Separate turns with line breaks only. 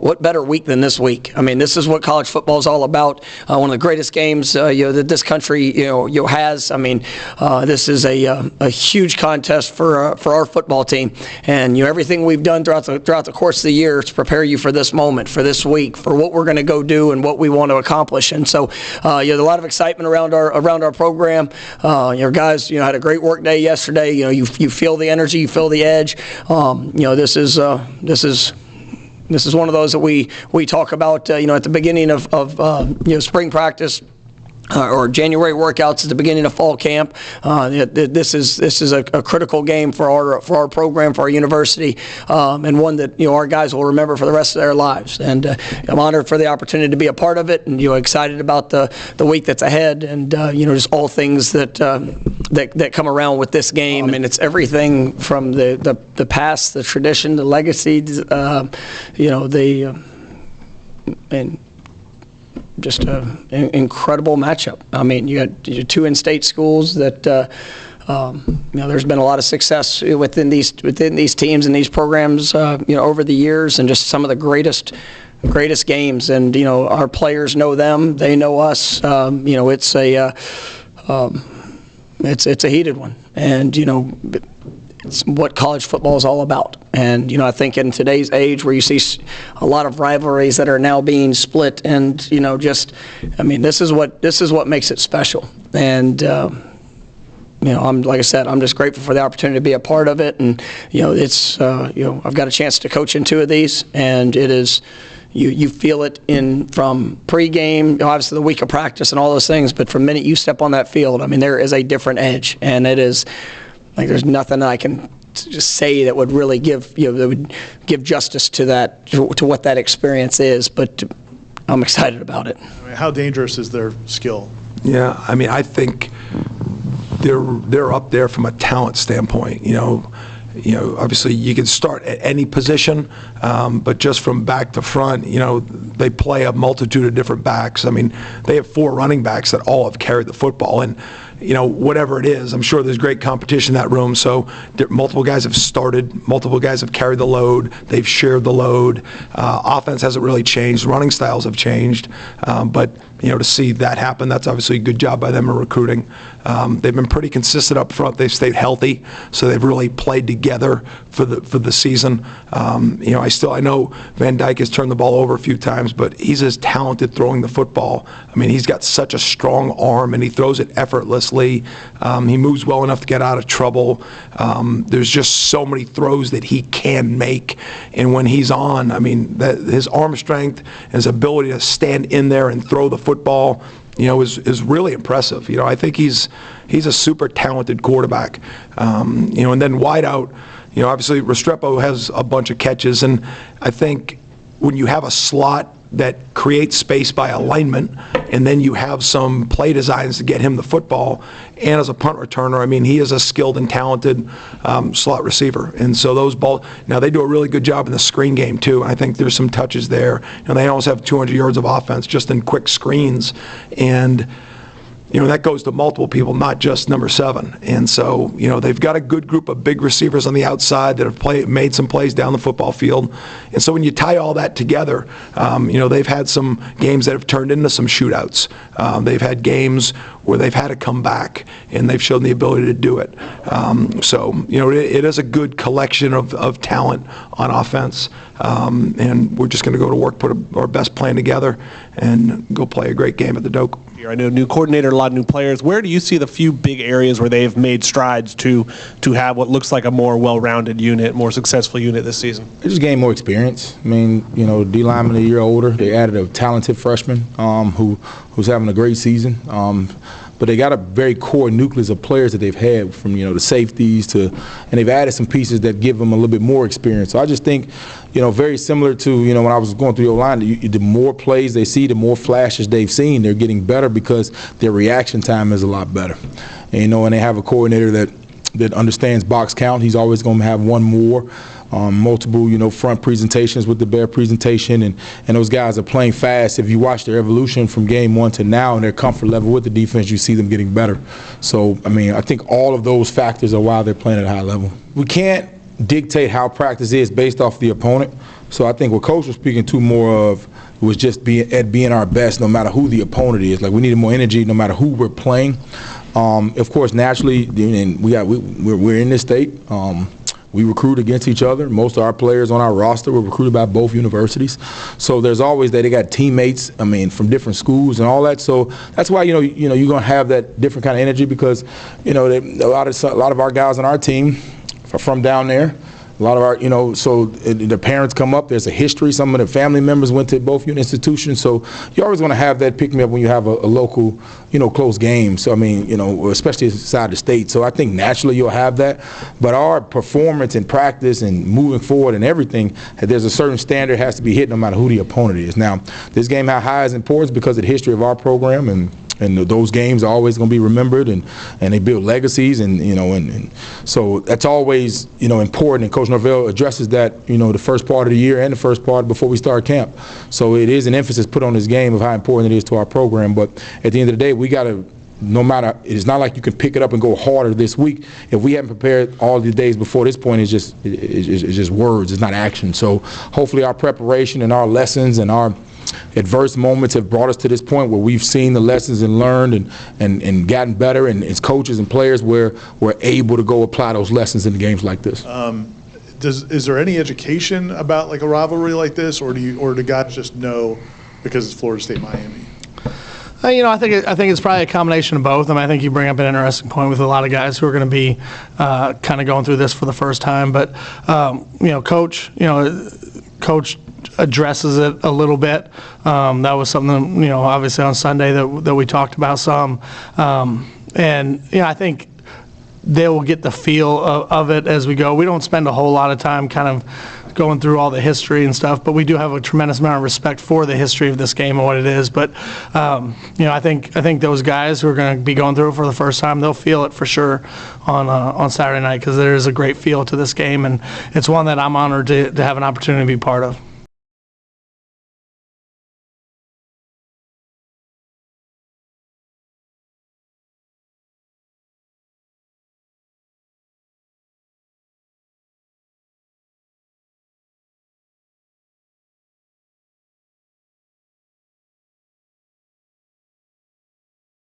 What better week than this week? I mean, this is what college football is all about. One of the greatest games that this country has. I mean, this is a huge contest for our football team, and everything we've done throughout the course of the year to prepare you for this moment, for this week, for what we're going to go do and what we want to accomplish. And so, there's a lot of excitement around our program. Your guys, had a great work day yesterday. You feel the energy, you feel the edge. This is one of those that we talk about, at the beginning of spring practice. Or January workouts at the beginning of fall camp. This is a critical game for our program, for our university, and one that our guys will remember for the rest of their lives. And I'm honored for the opportunity to be a part of it, and excited about the week that's ahead, and just all things that come around with this game. I mean, it's everything from the past, the tradition, the legacy, and just an incredible matchup. I mean, you got two in-state schools that there's been a lot of success within these teams and these programs over the years, and just some of the greatest games. And our players know them, they know us. It's a heated one, and it's what college football is all about. And I think in today's age, where you see a lot of rivalries that are now being split, and this is what makes it special. And I'm, like I said, I'm just grateful for the opportunity to be a part of it. And I've got a chance to coach in two of these, and it is. You feel it from pregame, obviously the week of practice and all those things, but from the minute you step on that field, I mean, there is a different edge, and it is. Like, there's nothing I can just say that would really give justice to that, to what that experience is. But I'm excited about it.
I mean, how dangerous is their skill?
Yeah, I mean, I think they're up there from a talent standpoint. Obviously you can start at any position, but just from back to front, they play a multitude of different backs. I mean, they have 4 running backs that all have carried the football, and whatever it is, I'm sure there's great competition in that room. So multiple guys have started, multiple guys have carried the load, they've shared the load. Offense hasn't really changed, running styles have changed, but to see that happen, that's obviously a good job by them in recruiting. They've been pretty consistent up front. They've stayed healthy, so they've really played together for the season. I know Van Dyke has turned the ball over a few times, but he's as talented throwing the football. I mean, he's got such a strong arm, and he throws it effortlessly. He moves well enough to get out of trouble. There's just so many throws that he can make, and when he's on, I mean, his arm strength, his ability to stand in there and throw the football, is really impressive. I think he's a super talented quarterback. And then wide out, obviously Restrepo has a bunch of catches, and I think when you have a slot that creates space by alignment, and then you have some play designs to get him the football, and as a punt returner, I mean, he is a skilled and talented slot receiver. And so those balls, now they do a really good job in the screen game too, and I think there's some touches there. And they almost have 200 yards of offense just in quick screens, and that goes to multiple people, not just number 7. And so, they've got a good group of big receivers on the outside that have made some plays down the football field. And so when you tie all that together, they've had some games that have turned into some shootouts. They've had games where they've had to come back, and they've shown the ability to do it. It is a good collection of talent on offense. And we're just going to go to work, put our best plan together, and go play a great game at the Doak.
I know new coordinator, a lot of new players. Where do you see the few big areas where they've made strides to have what looks like a more well-rounded unit, more successful unit this season?
They just gained more experience. I mean, D lineman a year older. They added a talented freshman who's having a great season. But they got a very core nucleus of players that they've had, from the safeties and they've added some pieces that give them a little bit more experience. So I just think, very similar to when I was going through the line, the more plays they see, the more flashes they've seen, they're getting better because their reaction time is a lot better. And and they have a coordinator that understands box count. He's always going to have one more. Multiple, front presentations with the bear presentation, and those guys are playing fast. If you watch their evolution from game 1 to now and their comfort level with the defense, you see them getting better. So, I mean, I think all of those factors are why they're playing at a high level. We can't dictate how practice is based off the opponent, So I think what Coach was speaking to more of was just being our best no matter who the opponent is. Like, we needed more energy no matter who we're playing. Of course, naturally, and we're in this state. We recruit against each other. Most of our players on our roster were recruited by both universities. So there's always that. They got teammates, from different schools and all that. So that's why, you're going to have that different kind of energy because, a lot of our guys on our team are from down there. A lot of our, so the parents come up. There's a history. Some of the family members went to both institutions. So you're always going to have that pick me up when you have a local, close game. So, especially inside the state. So I think naturally you'll have that. But our performance and practice and moving forward and everything, there's a certain standard has to be hit no matter who the opponent is. Now, this game, how high is important because of the history of our program and those games are always going to be remembered, and they build legacies, and so that's always important. And Coach Norvell addresses that the first part of the year and the first part before we start camp. So it is an emphasis put on this game of how important it is to our program. But at the end of the day, we got to. No matter, it's not like you can pick it up and go harder this week. If we haven't prepared all the days before this point, it's just words. It's not action. So hopefully our preparation and our lessons and our adverse moments have brought us to this point where we've seen the lessons and learned and gotten better, and as coaches and players we're able to go apply those lessons in games like this.
Is there any education about like a rivalry like this, or do guys just know because it's Florida State Miami?
I think it's probably a combination of both. I think you bring up an interesting point with a lot of guys who are going to be kind of going through this for the first time. But Coach addresses it a little bit. That was something obviously on Sunday that we talked about some. I think they will get the feel of it as we go. We don't spend a whole lot of time kind of going through all the history and stuff, but we do have a tremendous amount of respect for the history of this game and what it is. But I think those guys who are going to be going through it for the first time, they'll feel it for sure on Saturday night because there is a great feel to this game, and it's one that I'm honored to have an opportunity to be part of.